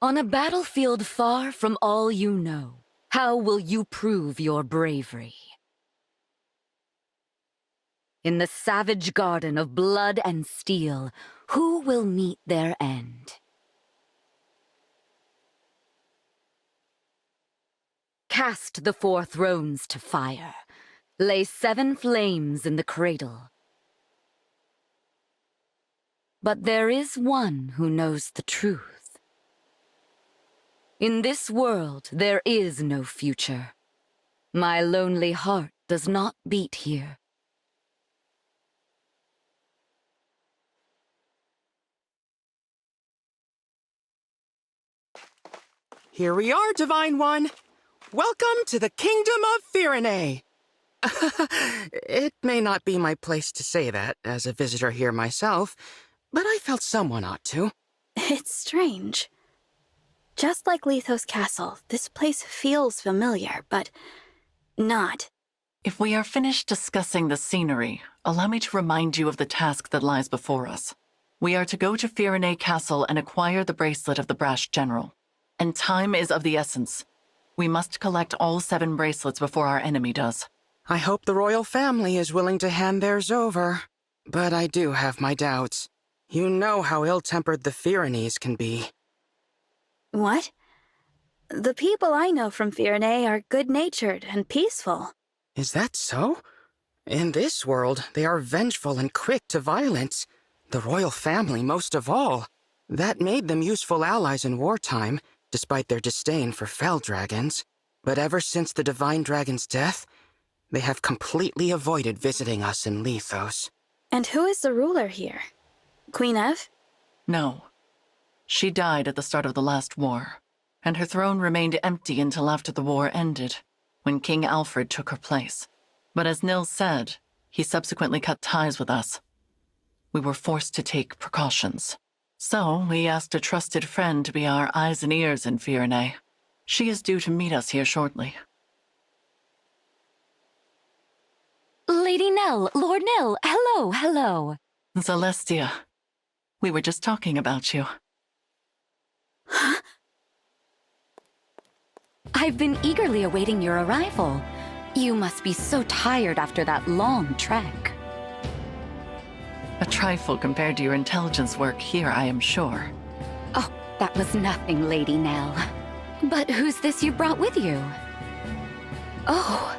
On a battlefield far from all you know, how will you prove your bravery? In the savage garden of blood and steel, who will meet their end? Cast the 4 thrones to fire. Lay 7 flames in the cradle. But there is one who knows the truth. In this world, there is no future. My lonely heart does not beat here. Here we are, Divine One. Welcome to the Kingdom of Firene. It may not be my place to say that, as a visitor here myself, but I felt someone ought to. It's strange. Just like Lethos Castle, this place feels familiar, but not. If we are finished discussing the scenery, allow me to remind you of the task that lies before us. We are to go to Firene Castle and acquire the bracelet of the Brash General. And time is of the essence. We must collect all 7 bracelets before our enemy does. I hope the royal family is willing to hand theirs over. But I do have my doubts. You know how ill-tempered the Firenes can be. What? The people I know from Firene are good-natured and peaceful. Is that so? In this world, they are vengeful and quick to violence. The royal family most of all. That made them useful allies in wartime, despite their disdain for fell dragons. But ever since the Divine Dragon's death, they have completely avoided visiting us in Lethos. And who is the ruler here? Queen Ev? No. She died at the start of the last war, and her throne remained empty until after the war ended, when King Alfred took her place. But as Nil said, he subsequently cut ties with us. We were forced to take precautions. So we asked a trusted friend to be our eyes and ears in Firene. She is due to meet us here shortly. Lady Nell, Lord Nil, hello, hello. Celestia, we were just talking about you. Huh? I've been eagerly awaiting your arrival. You must be so tired after that long trek. A trifle compared to your intelligence work here, I am sure. Oh, that was nothing, Lady Nell. But who's this you brought with you? Oh,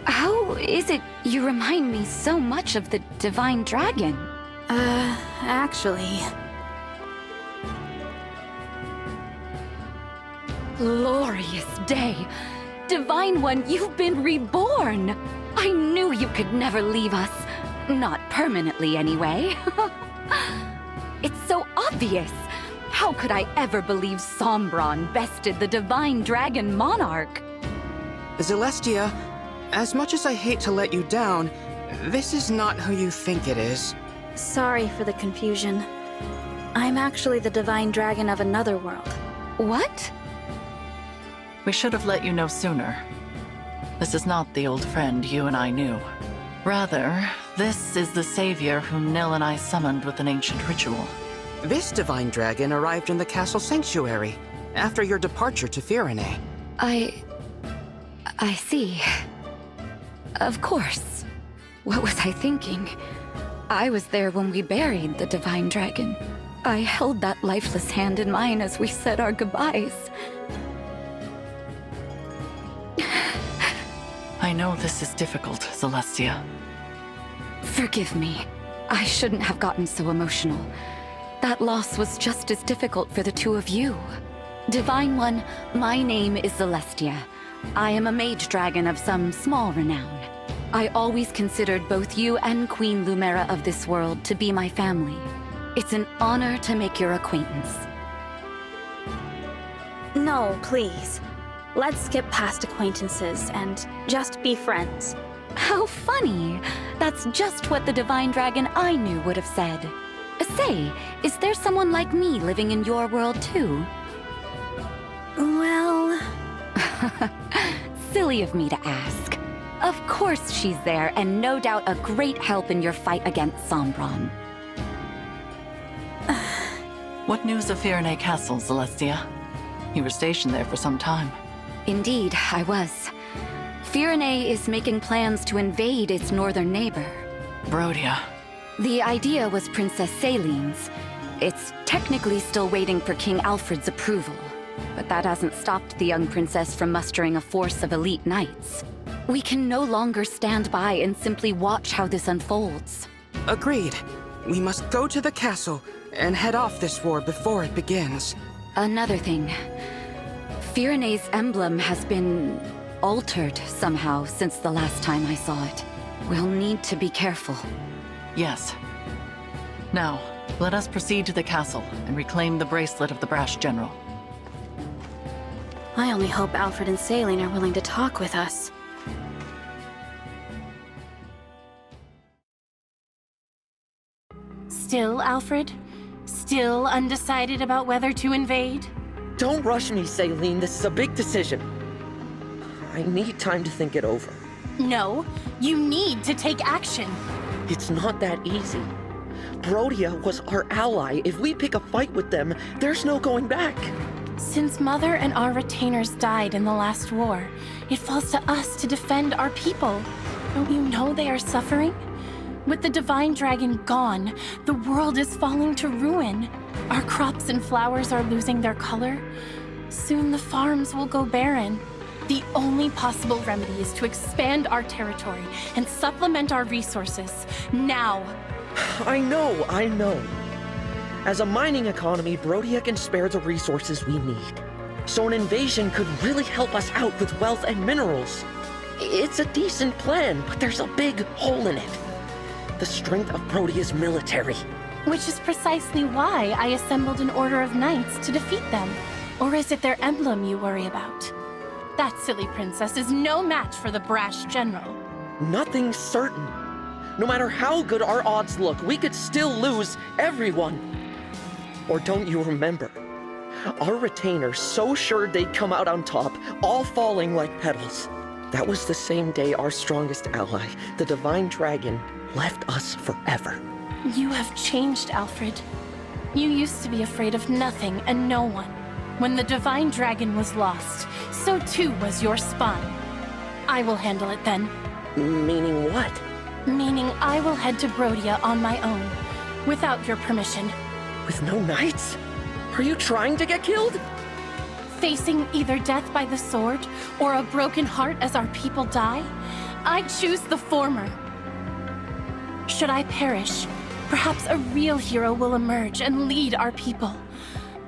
how is it you remind me so much of the Divine Dragon? Actually... Glorious day! Divine One, you've been reborn! I knew you could never leave us. Not permanently, anyway. It's so obvious. How could I ever believe Sombron bested the Divine Dragon Monarch? Celestia, as much as I hate to let you down, this is not who you think it is. Sorry for the confusion. I'm actually the Divine Dragon of another world. What? We should have let you know sooner. This is not the old friend you and I knew. Rather, this is the savior whom Nil and I summoned with an ancient ritual. This Divine Dragon arrived in the castle sanctuary after your departure to Firene. I see. Of course. What was I thinking? I was there when we buried the Divine Dragon. I held that lifeless hand in mine as we said our goodbyes. I know this is difficult, Celestia. Forgive me. I shouldn't have gotten so emotional. That loss was just as difficult for the two of you. Divine One, my name is Celestia. I am a mage dragon of some small renown. I always considered both you and Queen Lumera of this world to be my family. It's an honor to make your acquaintance. No, please. Let's skip past acquaintances and just be friends. How funny! That's just what the Divine Dragon I knew would have said. Say, is there someone like me living in your world too? Well... Silly of me to ask. Of course she's there, and no doubt a great help in your fight against Sombron. What news of Firenze Castle, Celestia? You were stationed there for some time. Indeed, I was. Firenze is making plans to invade its northern neighbor. Brodia. The idea was Princess Celine's. It's technically still waiting for King Alfred's approval, but that hasn't stopped the young princess from mustering a force of elite knights. We can no longer stand by and simply watch how this unfolds. Agreed. We must go to the castle and head off this war before it begins. Another thing. Firenze's emblem has been altered somehow since the last time I saw it. We'll need to be careful. Yes. Now, let us proceed to the castle and reclaim the bracelet of the brash general. I only hope Alfred and Celine are willing to talk with us. Still, Alfred? Still undecided about whether to invade? Don't rush me, Celine. This is a big decision. I need time to think it over. No, you need to take action. It's not that easy. Brodia was our ally. If we pick a fight with them, there's no going back. Since Mother and our retainers died in the last war, it falls to us to defend our people. Don't you know they are suffering? With the Divine Dragon gone, the world is falling to ruin. Our crops and flowers are losing their color. Soon the farms will go barren. The only possible remedy is to expand our territory and supplement our resources, now. I know. As a mining economy, Brodia can spare the resources we need. So an invasion could really help us out with wealth and minerals. It's a decent plan, but there's a big hole in it. The strength of Brodia's military. Which is precisely why I assembled an order of knights to defeat them. Or is it their emblem you worry about? That silly princess is no match for the brash general. Nothing's certain. No matter how good our odds look, we could still lose everyone. Or don't you remember? Our retainers so sure they'd come out on top, all falling like petals. That was the same day our strongest ally, the Divine Dragon, left us forever. You have changed, Alfred. You used to be afraid of nothing and no one. When the Divine Dragon was lost, so too was your spine. I will handle it then. Meaning what? Meaning I will head to Brodia on my own, without your permission. With no knights? Are you trying to get killed? Facing either death by the sword or a broken heart as our people die, I choose the former. Should I perish, perhaps a real hero will emerge and lead our people.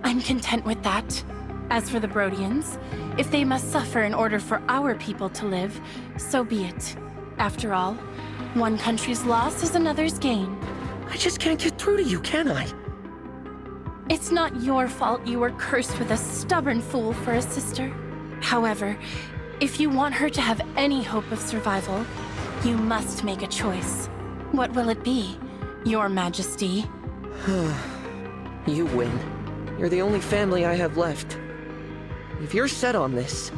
I'm content with that. As for the Brodians, if they must suffer in order for our people to live, so be it. After all, one country's loss is another's gain. I just can't get through to you, can I? It's not your fault you were cursed with a stubborn fool for a sister. However, if you want her to have any hope of survival, you must make a choice. What will it be, Your Majesty? You win. You're the only family I have left. If you're set on this,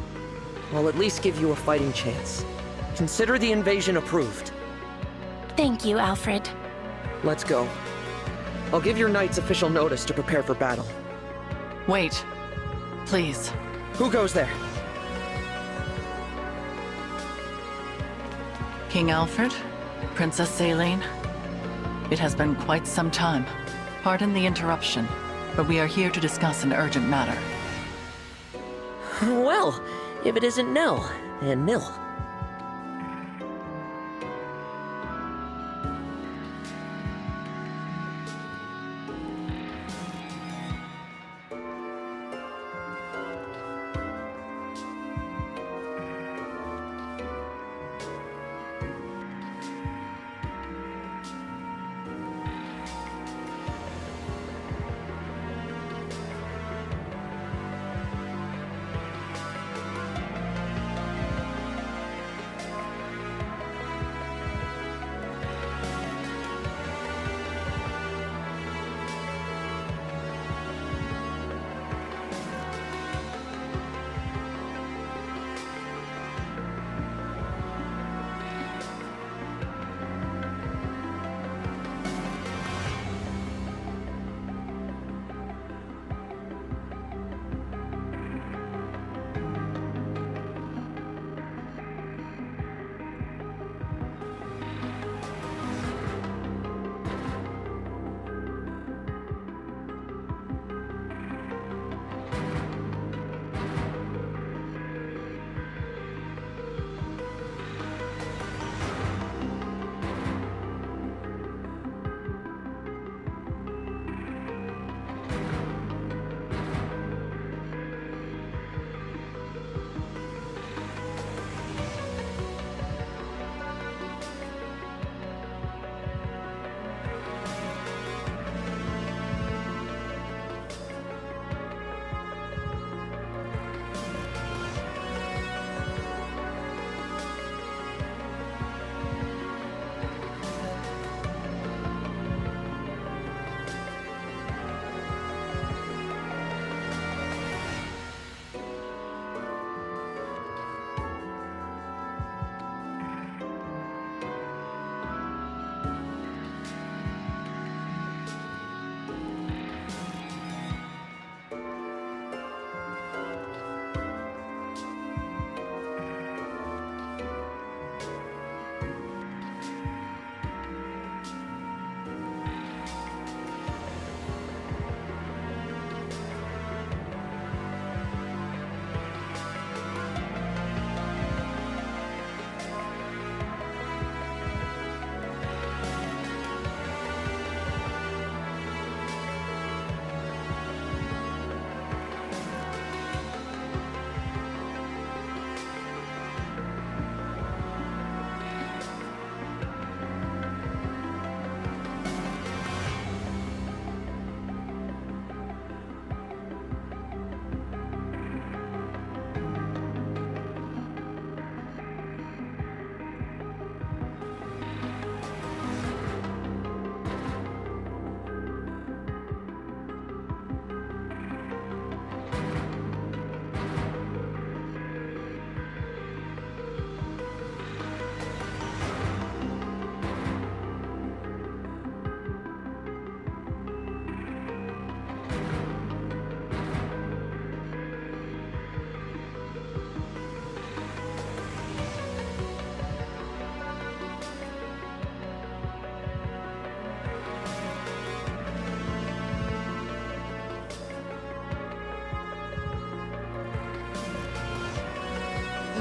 I'll at least give you a fighting chance. Consider the invasion approved. Thank you, Alfred. Let's go. I'll give your knights official notice to prepare for battle. Wait. Please. Who goes there? King Alfred? Princess Celine? It has been quite some time. Pardon the interruption, but we are here to discuss an urgent matter. Well, if it isn't Nell, and Nil.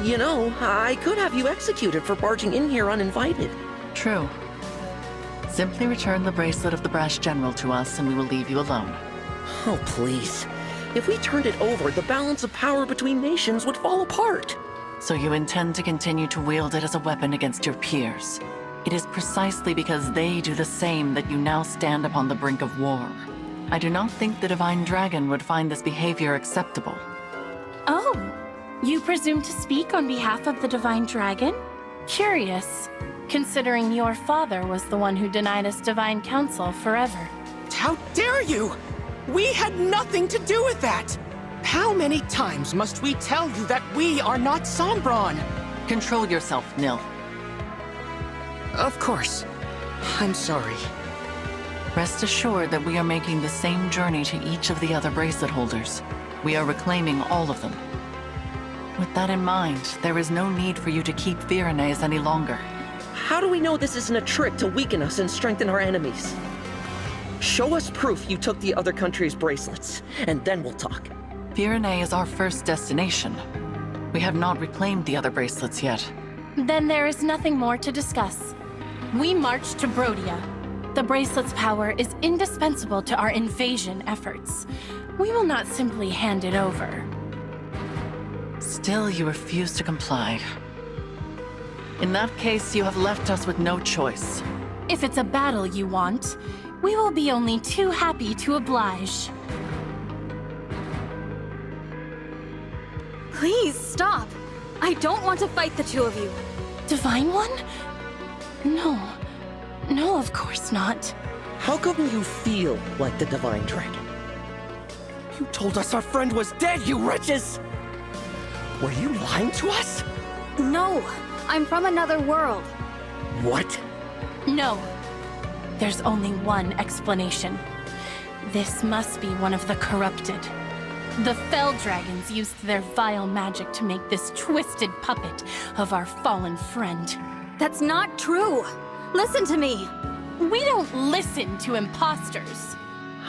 You know, I could have you executed for barging in here uninvited. True. Simply return the bracelet of the Brash General to us and we will leave you alone. Oh, please. If we turned it over, the balance of power between nations would fall apart. So you intend to continue to wield it as a weapon against your peers. It is precisely because they do the same that you now stand upon the brink of war. I do not think the Divine Dragon would find this behavior acceptable. Oh, you presume to speak on behalf of the Divine Dragon? Curious, considering your father was the one who denied us Divine Counsel forever. How dare you! We had nothing to do with that! How many times must we tell you that we are not Sombron? Control yourself, Nil. Of course. I'm sorry. Rest assured that we are making the same journey to each of the other bracelet holders. We are reclaiming all of them. With that in mind, there is no need for you to keep Virenes any longer. How do we know this isn't a trick to weaken us and strengthen our enemies? Show us proof you took the other country's bracelets, and then we'll talk. Virenez is our first destination. We have not reclaimed the other bracelets yet. Then there is nothing more to discuss. We march to Brodia. The bracelet's power is indispensable to our invasion efforts. We will not simply hand it over. Still, you refuse to comply. In that case, you have left us with no choice. If it's a battle you want, we will be only too happy to oblige. Please, stop! I don't want to fight the two of you. Divine One? No. No, of course not. How come you feel like the Divine Dragon? You told us our friend was dead, you wretches! Were you lying to us? No, I'm from another world. What? No. There's only one explanation. This must be one of the corrupted. The Fell Dragons used their vile magic to make this twisted puppet of our fallen friend. That's not true. Listen to me. We don't listen to imposters.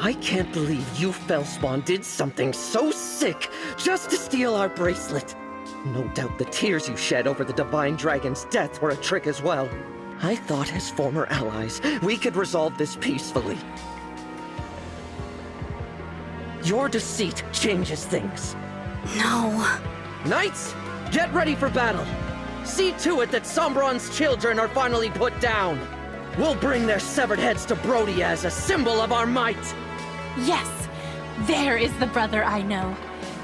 I can't believe you Fellspawn did something so sick just to steal our bracelet. No doubt the tears you shed over the Divine Dragon's death were a trick as well. I thought as former allies, we could resolve this peacefully. Your deceit changes things. No. Knights, get ready for battle. See to it that Sombron's children are finally put down. We'll bring their severed heads to Brodia as a symbol of our might. Yes, there is the brother I know.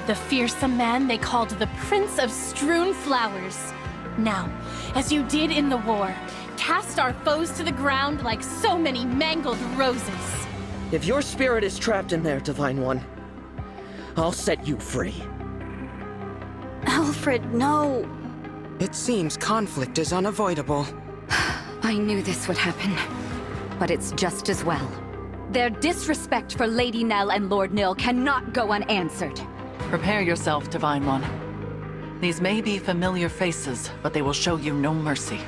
The fearsome man they called the Prince of Strewn Flowers. Now, as you did in the war, cast our foes to the ground like so many mangled roses. If your spirit is trapped in there, Divine One, I'll set you free. Alfred, no. It seems conflict is unavoidable. I knew this would happen, but it's just as well. Their disrespect for Lady Nell and Lord Nil cannot go unanswered. Prepare yourself, Divine One. These may be familiar faces, but they will show you no mercy.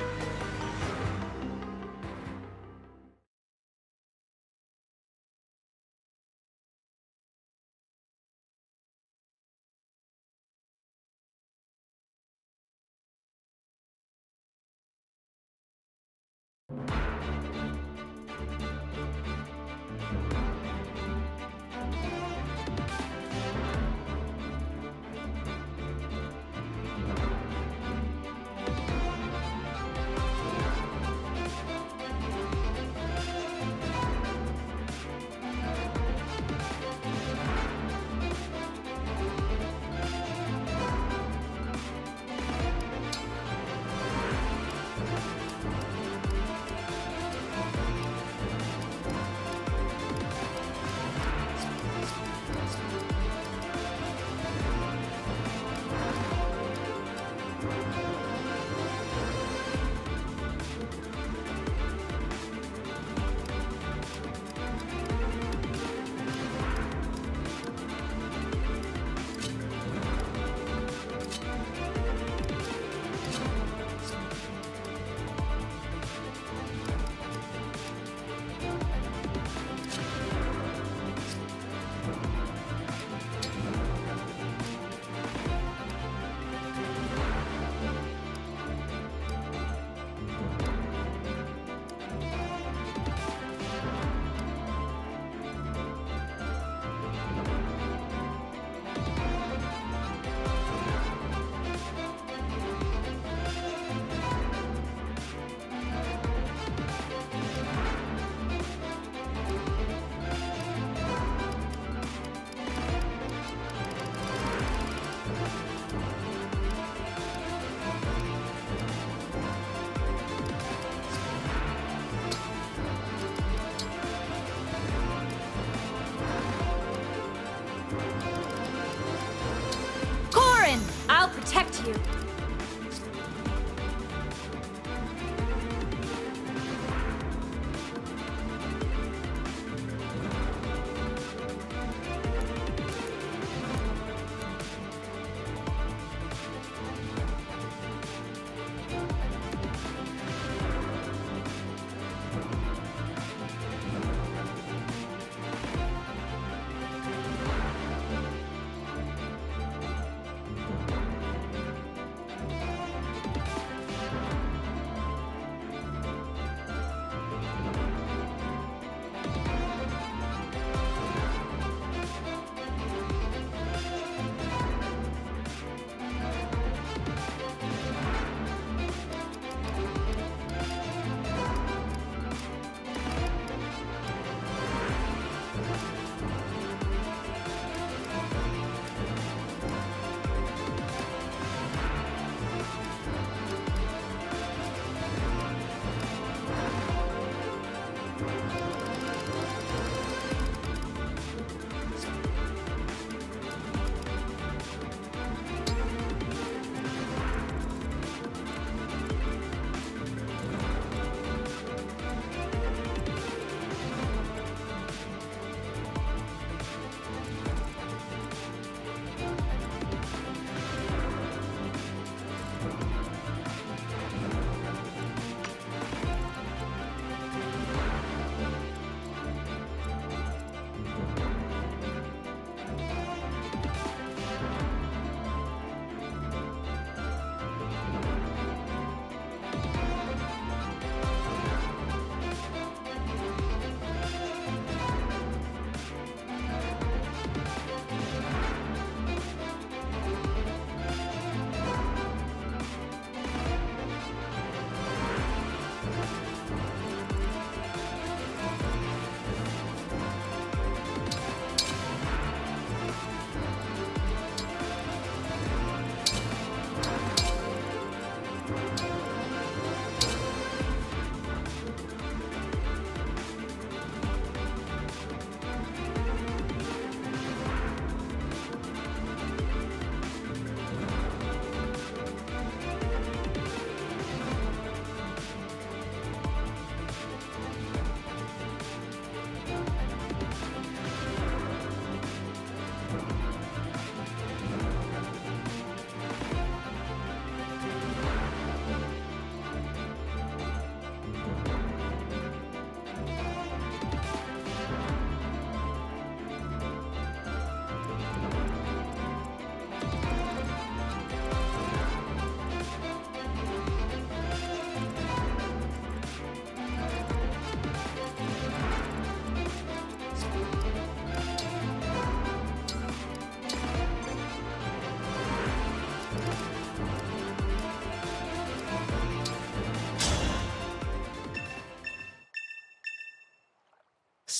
you.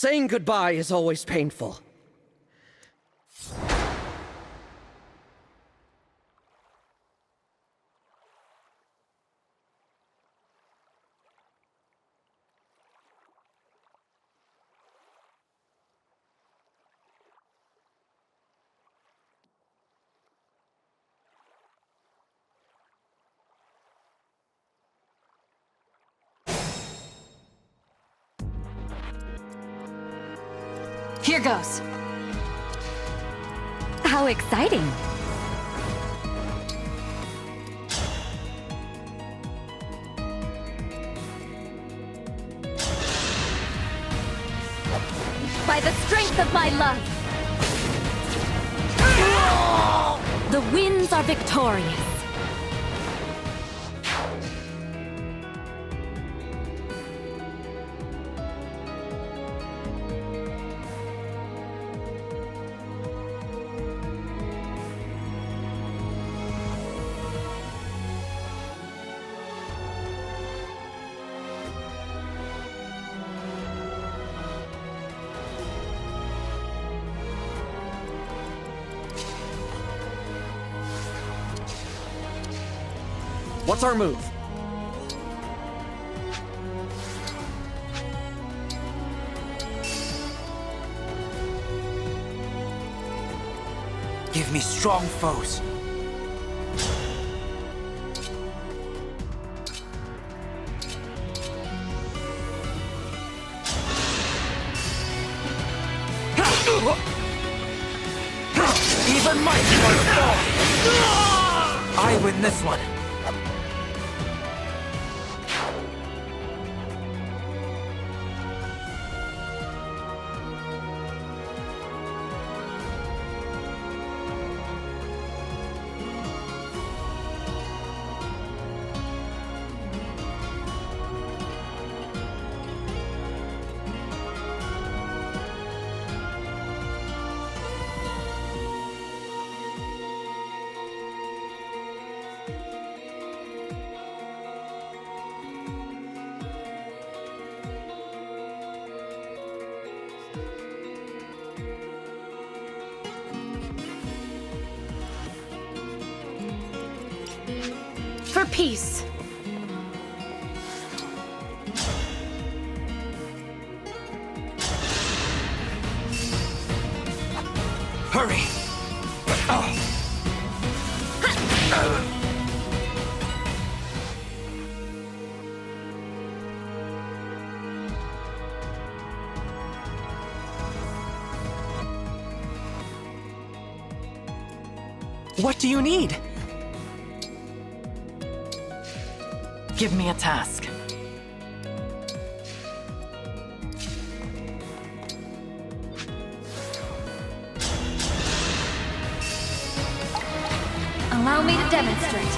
Saying goodbye is always painful. Here goes. How exciting. By the strength of my love, the winds are victorious. What's our move? Give me strong foes. The mighty ones fall! I win this one. For peace. Hurry! What do you need? Give me a task. Allow me to demonstrate.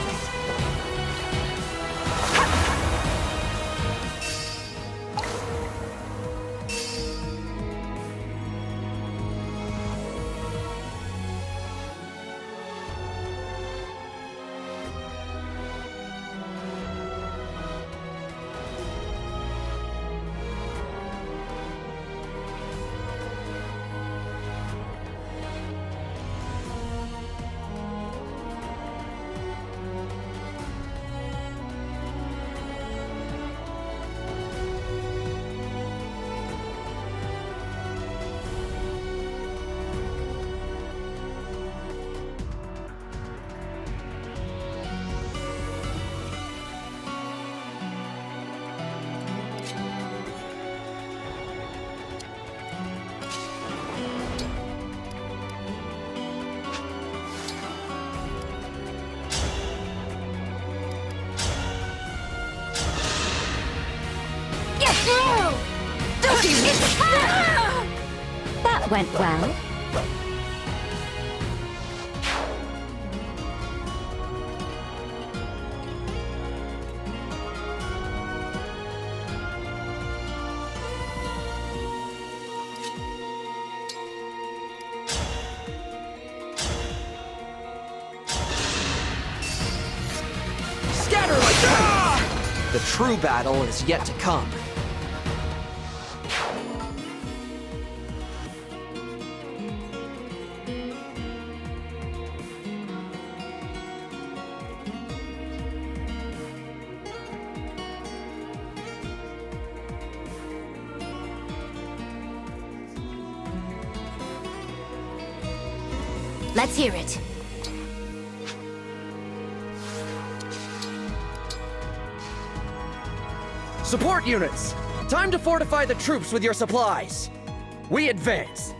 That went well. Scatter like lightning! The true battle is yet to come. Let's hear it. Support units! Time to fortify the troops with your supplies. We advance.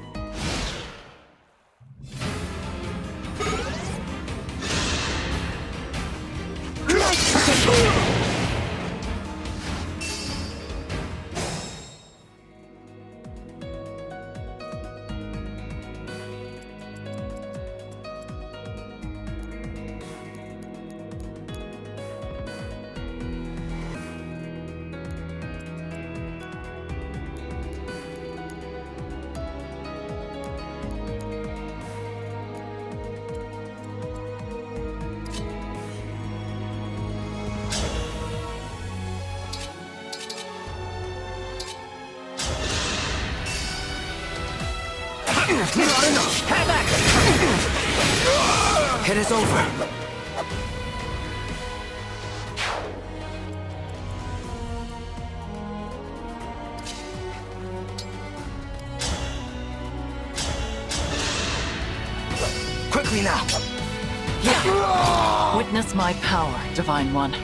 Not enough! Have at it! It is over. Quickly now! Witness my power, Divine One.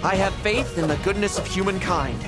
I have faith in the goodness of humankind.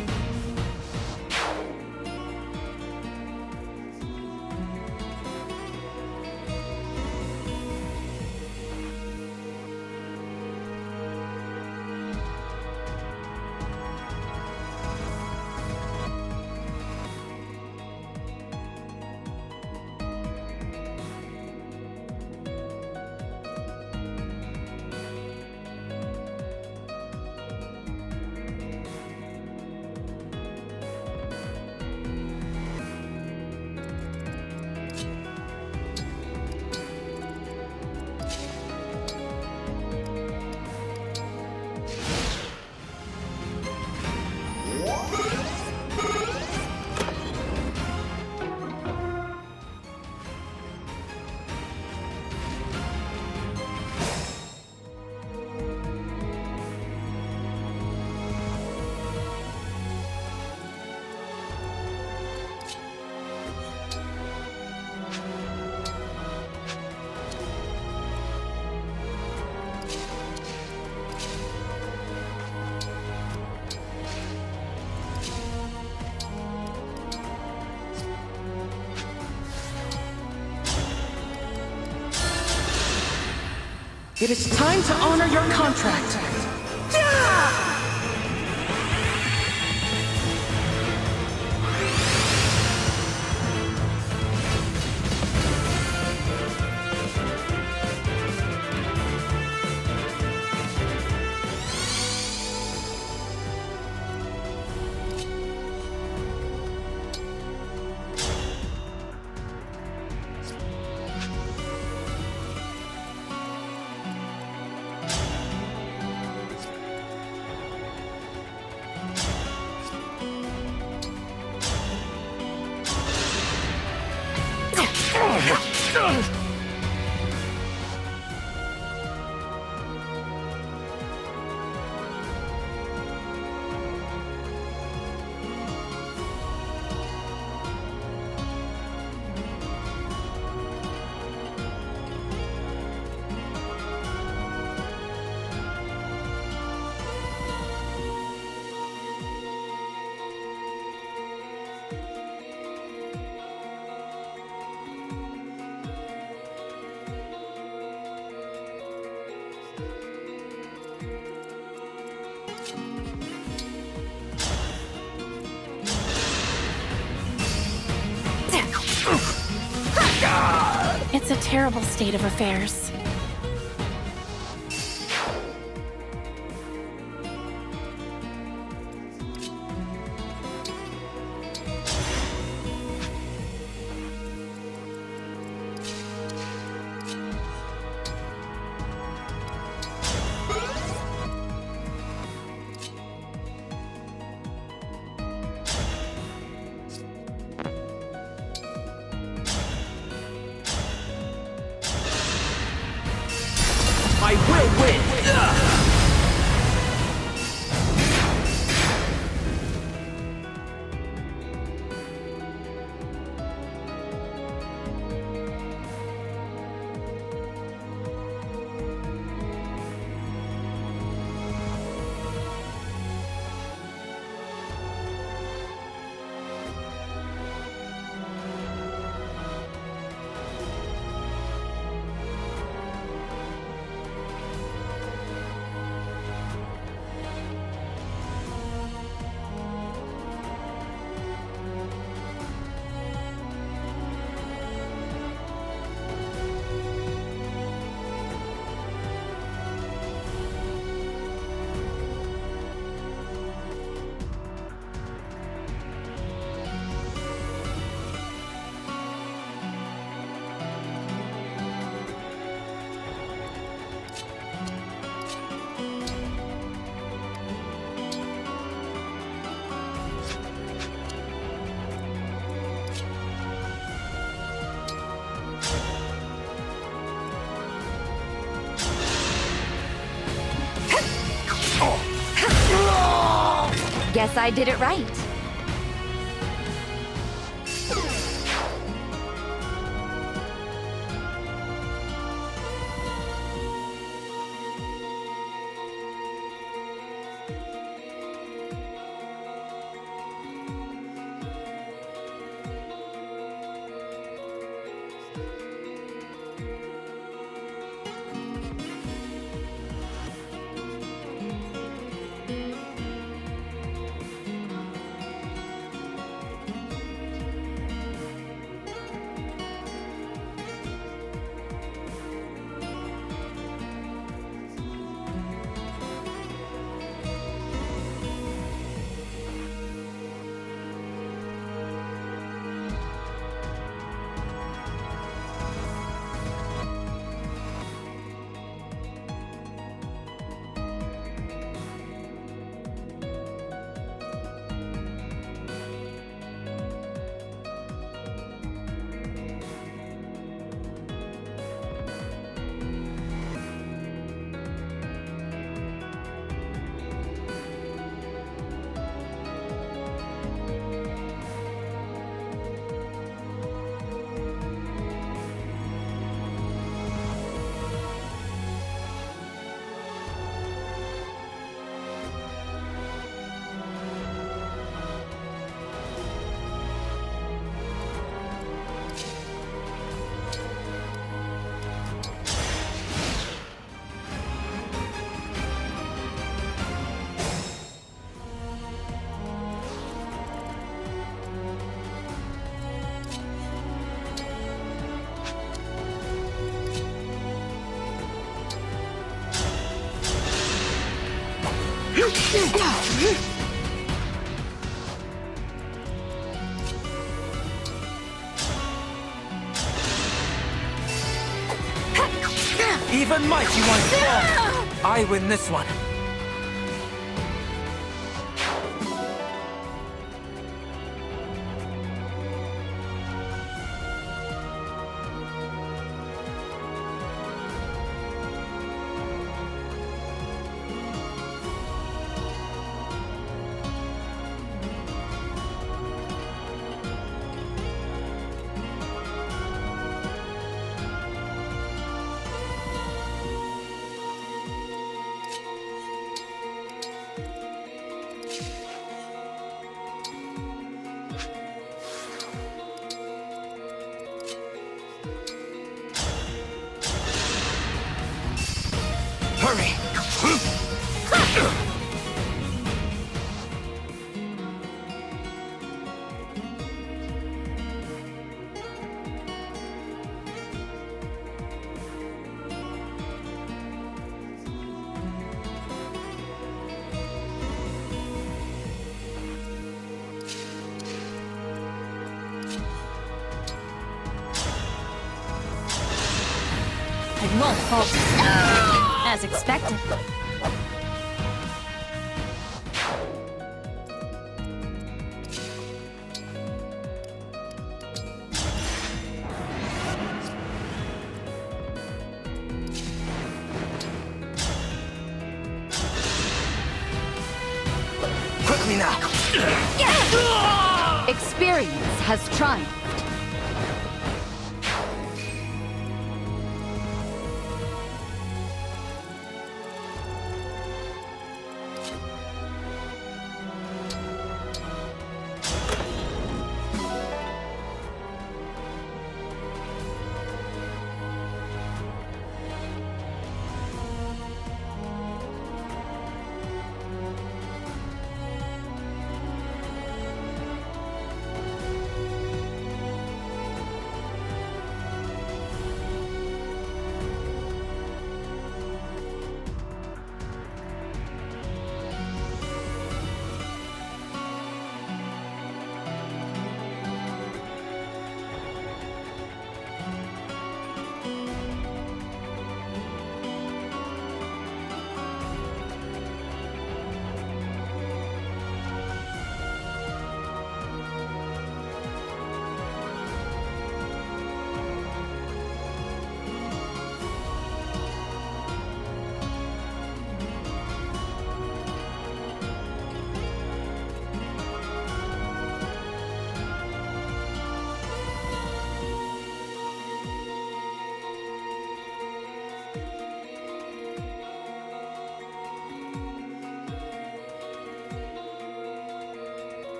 It is time to honor your contract. It's a terrible state of affairs. I will win! Guess I did it right. Even mighty ones fall. I win this one. Hurry! I won't falter. As expected. Quickly now! Experience has triumphed.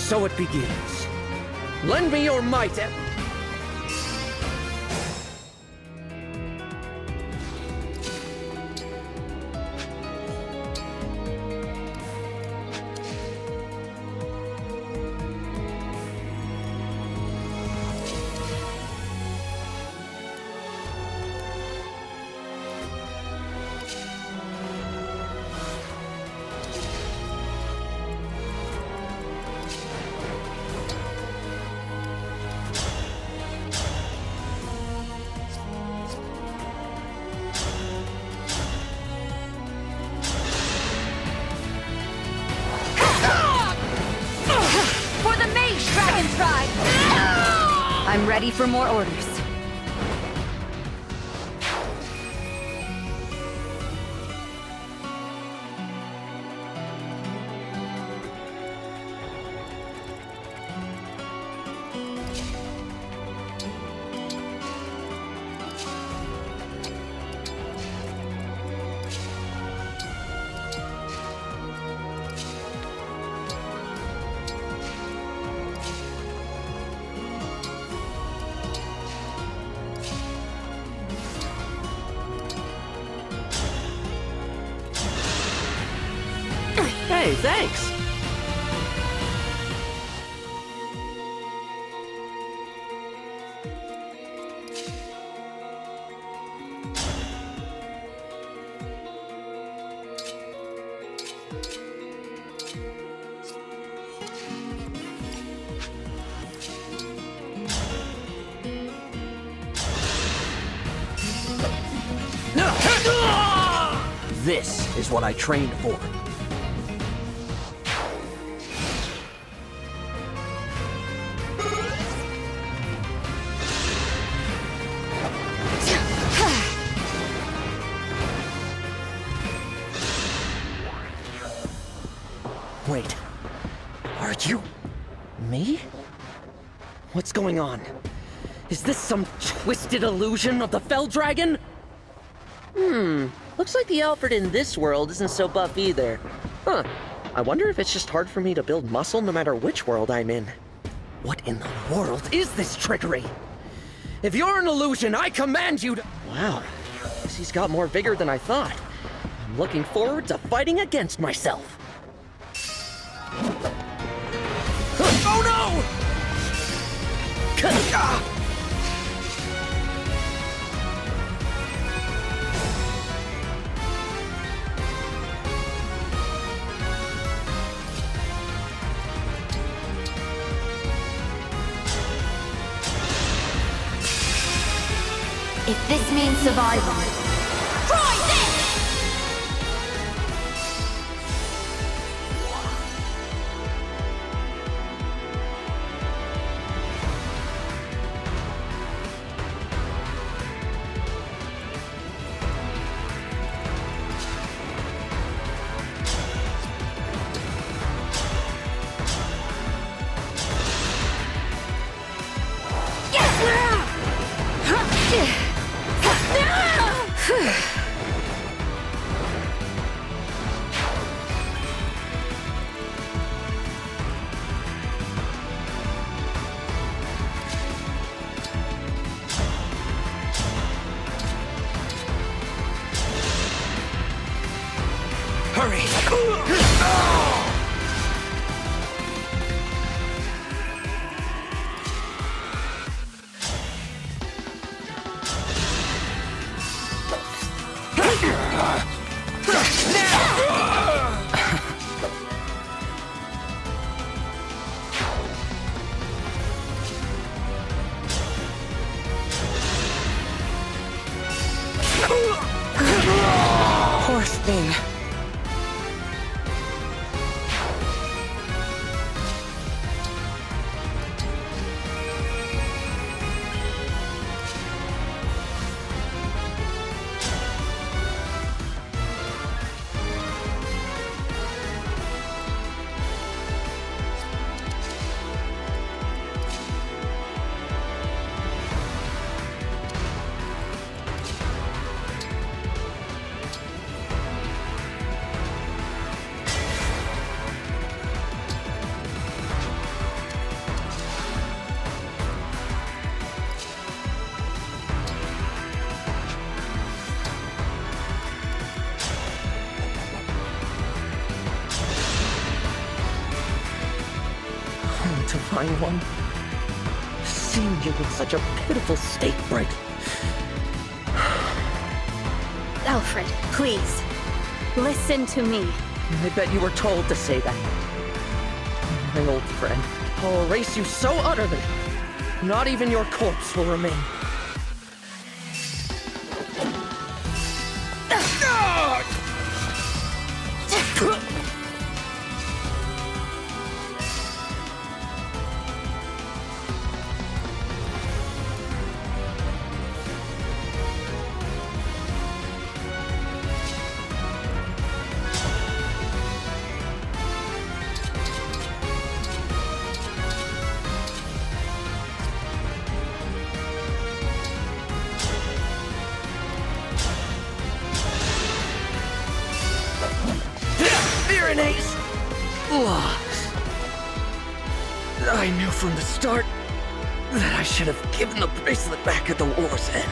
So it begins. Lend me your might. For the Mage Dragon Tribe! I'm ready for more orders. Hey, thanks! This is what I trained for. Wait. Are you... me? What's going on? Is this some twisted illusion of the Fell Dragon? Looks like the Alfred in this world isn't so buff either. Huh. I wonder if it's just hard for me to build muscle no matter which world I'm in. What in the world is this trickery? If you're an illusion, I command you to... Wow. Guess he's got more vigor than I thought. I'm looking forward to fighting against myself. Oh no! If this means survival, try this! Poor thing. Divine One. Seeing you in such a pitiful state breaks. Alfred, please. Listen to me. I bet you were told to say that. My old friend, I'll erase you so utterly, not even your corpse will remain. I knew from the start that I should have given the bracelet back at the war's end.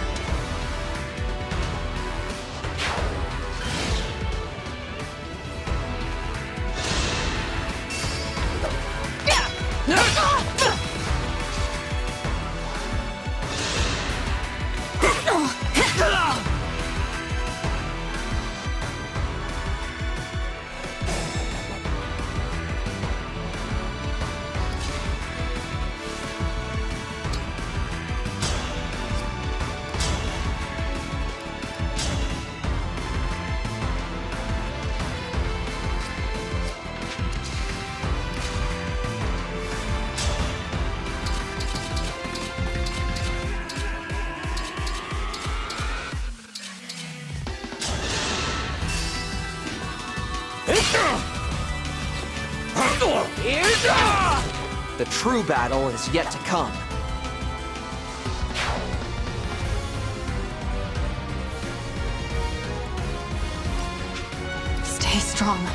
The true battle is yet to come. Stay strong.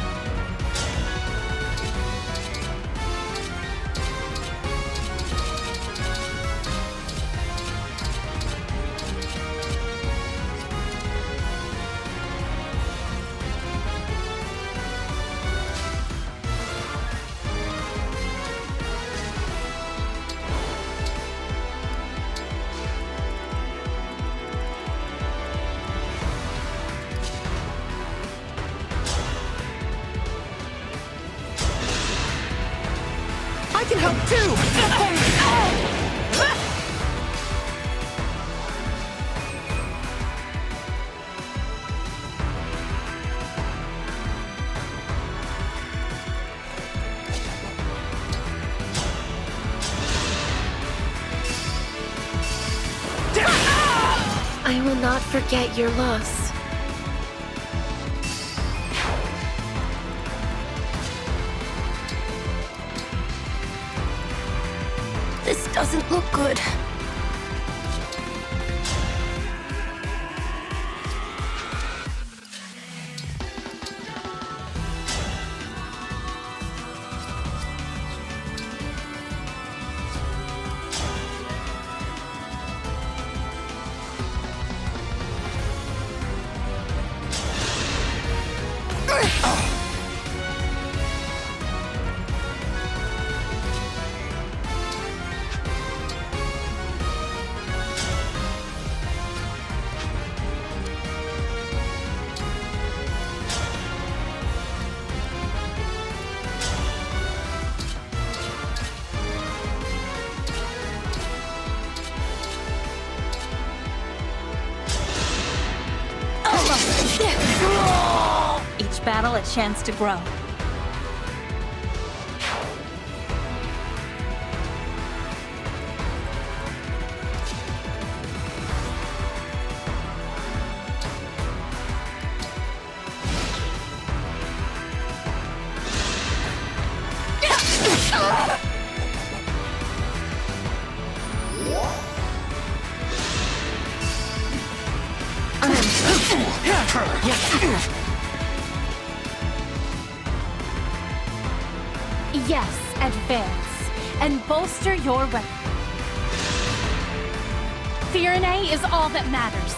I can help too! I will not forget your loss. This doesn't look good. Each battle a chance to grow. Yes, advance. And bolster your weapon. Firenze is all that matters.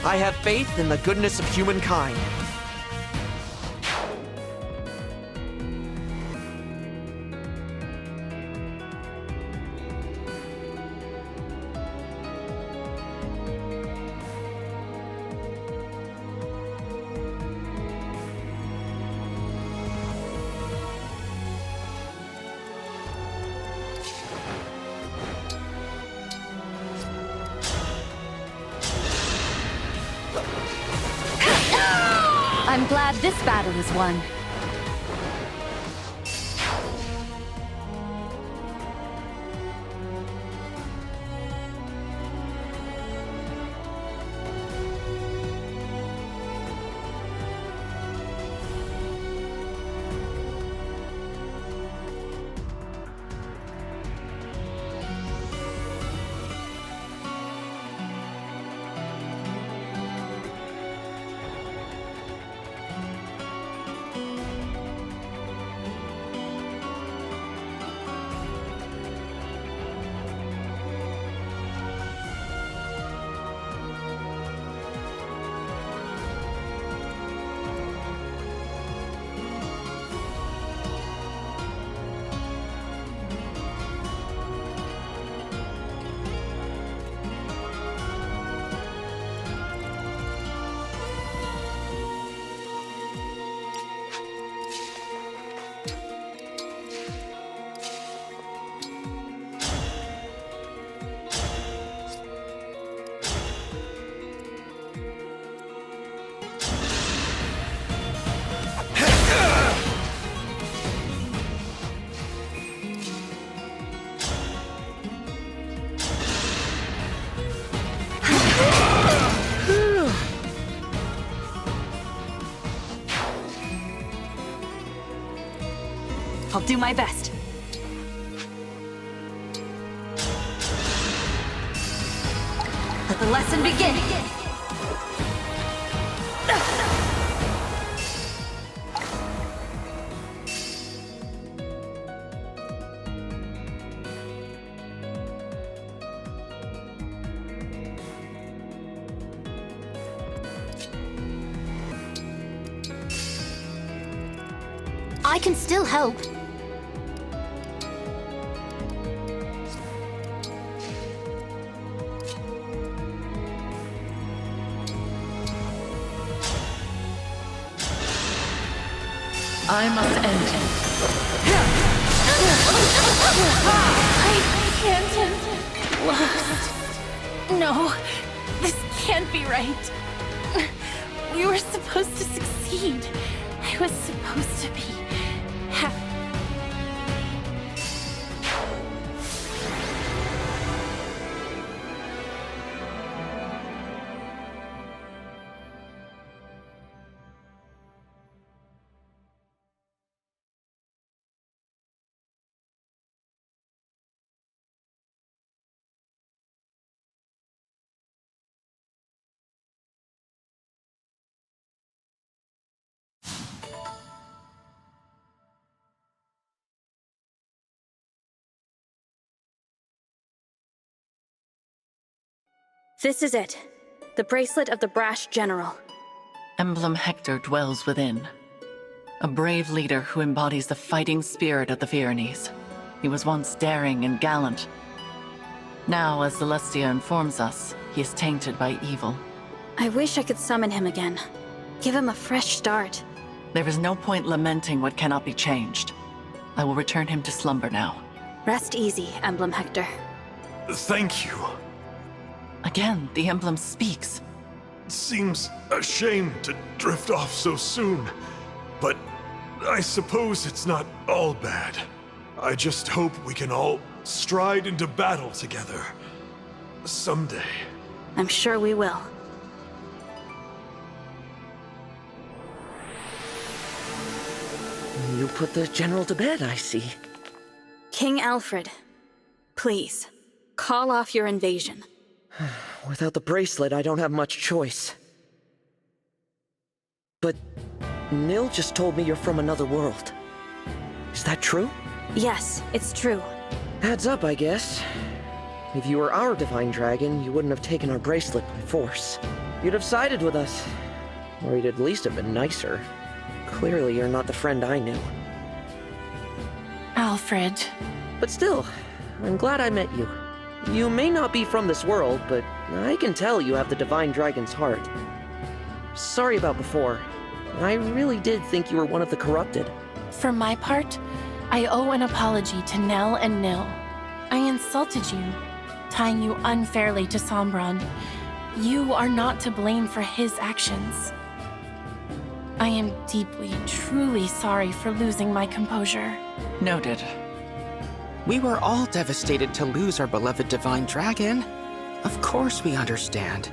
I have faith in the goodness of humankind. I'm glad this battle is won. I'll do my best. Let the lesson begin. I can still help. I must end him. I can't lost. No, this can't be right. We were supposed to succeed. I was supposed to be happy. This is it. The bracelet of the brash general. Emblem Hector dwells within. A brave leader who embodies the fighting spirit of the Pyrenees. He was once daring and gallant. Now, as Celestia informs us, he is tainted by evil. I wish I could summon him again. Give him a fresh start. There is no point lamenting what cannot be changed. I will return him to slumber now. Rest easy, Emblem Hector. Thank you. Again, the emblem speaks. It seems a shame to drift off so soon, but I suppose it's not all bad. I just hope we can all stride into battle together. Someday. I'm sure we will. You put the general to bed, I see. King Alfred, please, call off your invasion. Without the bracelet, I don't have much choice. But Nil just told me you're from another world. Is that true? Yes, it's true. Adds up, I guess. If you were our divine dragon, you wouldn't have taken our bracelet by force. you'd have sided with us. Or you'd at least have been nicer. Clearly, you're not the friend I knew. Alfred. But still, I'm glad I met you. You may not be from this world, but I can tell you have the Divine Dragon's heart. Sorry about before. I really did think you were one of the corrupted. For my part, I owe an apology to Nell and Nil. I insulted you, tying you unfairly to Sombron. You are not to blame for his actions. I am deeply, truly sorry for losing my composure. Noted. We were all devastated to lose our beloved Divine Dragon. Of course we understand.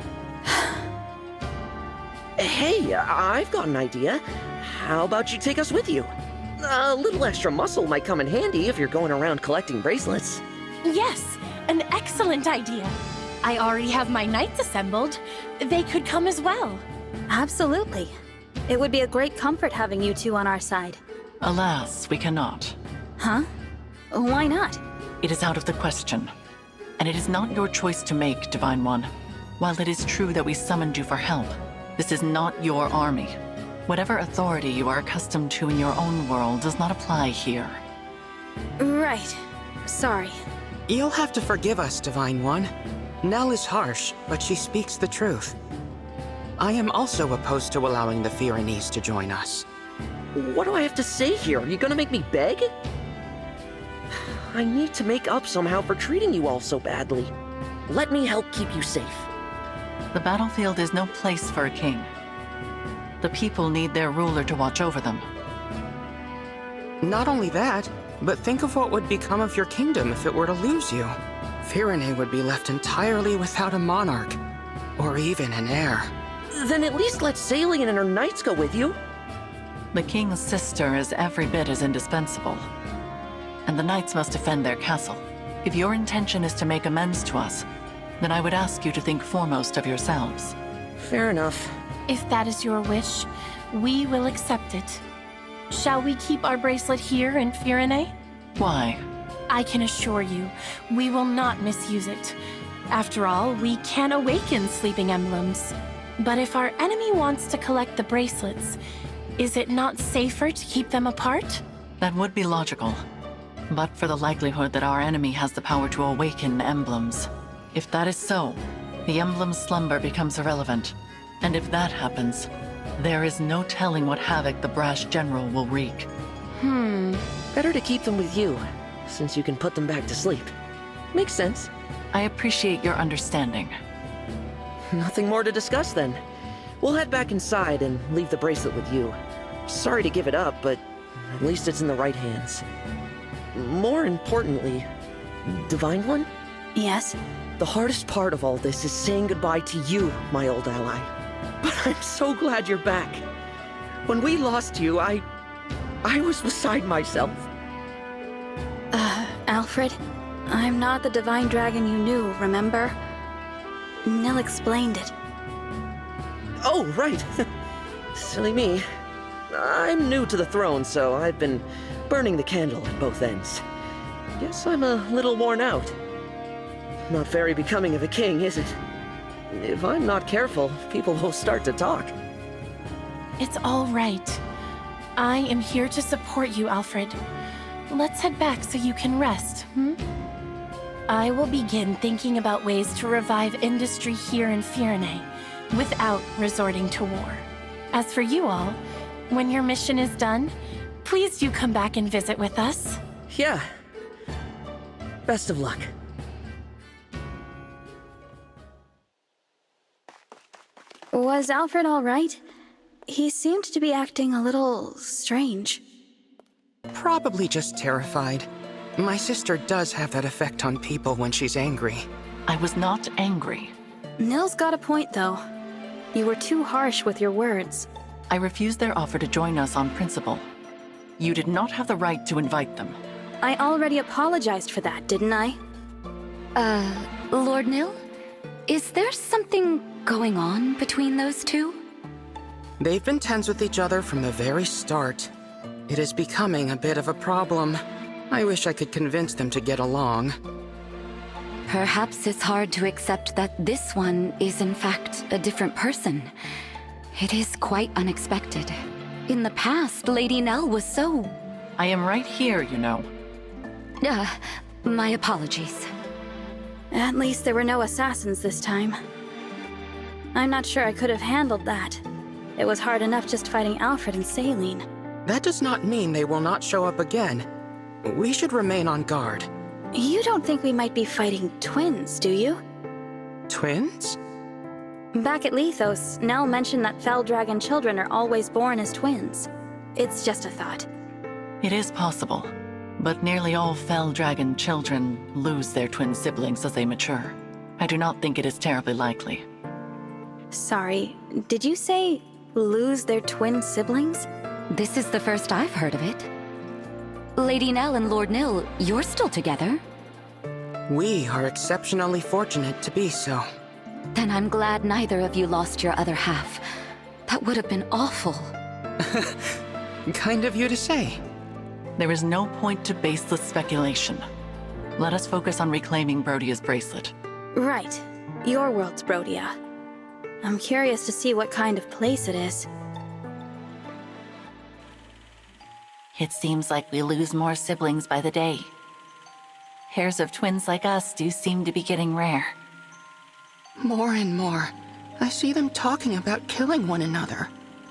Hey, I've got an idea. How about you take us with you? A little extra muscle might come in handy if you're going around collecting bracelets. Yes, an excellent idea. I already have my knights assembled. They could come as well. Absolutely. It would be a great comfort having you two on our side. Alas, we cannot. Huh? Why not? It is out of the question. And it is not your choice to make, Divine One. While it is true that we summoned you for help, this is not your army. Whatever authority you are accustomed to in your own world does not apply here. Right. Sorry. You'll have to forgive us, Divine One. Nell is harsh, but she speaks the truth. I am also opposed to allowing the Pyrenees to join us. What do I have to say here? Are you gonna make me beg? I need to make up somehow for treating you all so badly. Let me help keep you safe. The battlefield is no place for a king. The people need their ruler to watch over them. Not only that, but think of what would become of your kingdom if it were to lose you. Pyrenee would be left entirely without a monarch, or even an heir. Then at least let Salian and her knights go with you. The king's sister is every bit as indispensable. And the knights must defend their castle. If your intention is to make amends to us, then I would ask you to think foremost of yourselves. Fair enough. If that is your wish, we will accept it. Shall we keep our bracelet here in Pyrenee? Why? I can assure you, we will not misuse it. After all, we can awaken sleeping emblems. But if our enemy wants to collect the bracelets, is it not safer to keep them apart? That would be logical. But for the likelihood that our enemy has the power to awaken emblems. If that is so, the emblem's slumber becomes irrelevant. And if that happens, there is no telling what havoc the brash general will wreak. Better to keep them with you, since you can put them back to sleep. Makes sense. I appreciate your understanding. Nothing more to discuss then. We'll head back inside and leave the bracelet with you. Sorry to give it up, but at least it's in the right hands. More importantly, Divine One? Yes? The hardest part of all this is saying goodbye to you, my old ally. But I'm so glad you're back. When we lost you, I was beside myself. Alfred, I'm not the Divine Dragon you knew, remember? Nil explained it. Oh, right. Silly me. I'm new to the throne, so I've been burning the candle at both ends. Guess I'm a little worn out. Not very becoming of a king, is it? If I'm not careful, people will start to talk. It's all right. I am here to support you, Alfred. Let's head back so you can rest, I will begin thinking about ways to revive industry here in Pyrenee without resorting to war. As for you all, when your mission is done, please do come back and visit with us. Yeah. Best of luck. Was Alfred all right? He seemed to be acting a little strange. Probably just terrified. My sister does have that effect on people when she's angry. I was not angry. Nil's got a point, though. You were too harsh with your words. I refused their offer to join us on principle. You did not have the right to invite them. I already apologized for that, didn't I? Lord Nil? Is there something going on between those two? They've been tense with each other from the very start. It is becoming a bit of a problem. I wish I could convince them to get along. Perhaps it's hard to accept that this one is in fact a different person. It is quite unexpected. In the past, Lady Nell was so... I am right here, you know. My apologies. At least there were no assassins this time. I'm not sure I could have handled that. It was hard enough just fighting Alfred and Saline. That does not mean they will not show up again. We should remain on guard. You don't think we might be fighting twins, do you? Twins? Back at Lethos, Nell mentioned that fell dragon children are always born as twins. It's just a thought. It is possible, but nearly all fell dragon children lose their twin siblings as they mature. I do not think it is terribly likely. Sorry, did you say lose their twin siblings? This is the first I've heard of it. Lady Nell and Lord Nil, you're still together? We are exceptionally fortunate to be so. Then I'm glad neither of you lost your other half. That would have been awful. Kind of you to say. There is no point to baseless speculation. Let us focus on reclaiming Brodia's bracelet. Right. Your world's Brodia. I'm curious to see what kind of place it is. It seems like we lose more siblings by the day. Pairs of twins like us do seem to be getting rare. More and more, I see them talking about killing one another.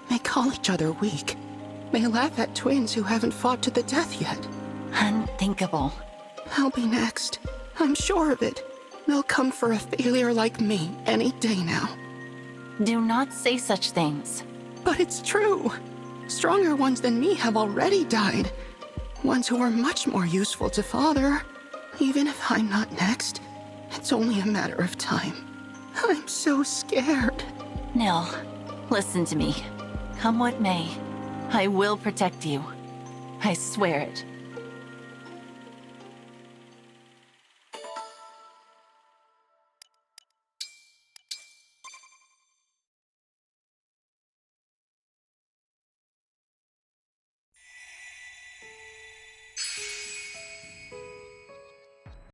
They call each other weak. They laugh at twins who haven't fought to the death yet. Unthinkable. I'll be next. I'm sure of it. They'll come for a failure like me any day now. Do not say such things. But it's true. Stronger ones than me have already died. Ones who were much more useful to Father. Even if I'm not next, it's only a matter of time. I'm so scared. Nil, listen to me. Come what may, I will protect you. I swear it.